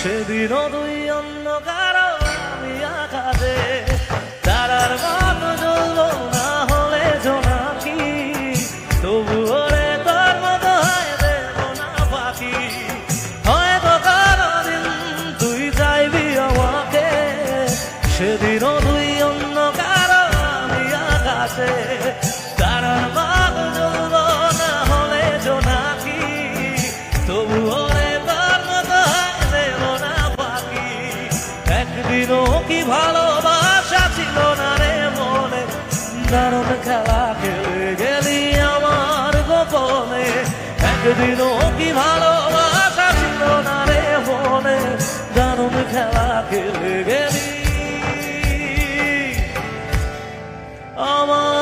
সেদিনও দুই অন্য কারো আমি আকাশে তারার মতো জ্বলবো না হলে জোনাকি, তবুও রে তোর মতো হয় দেব না বাকি। হয়তো কোনদিন তুই চাইবি আমাকে, সেদিনও দুই অন্য কারো আমি আকাশে তারার মতো জ্বলবো না হলে জোনাকি, তবুও রে তোর মতো হয় দেব না বাকি। একদিনও কি ভালোবাসা ছিল না রে মনে, দারুণ খেলা খেলে গেলি আমার গোপনে। একদিনও কি ভালোবাসা ছিল না রে মনে, দারুণ খেলা খেলে গেলি আমার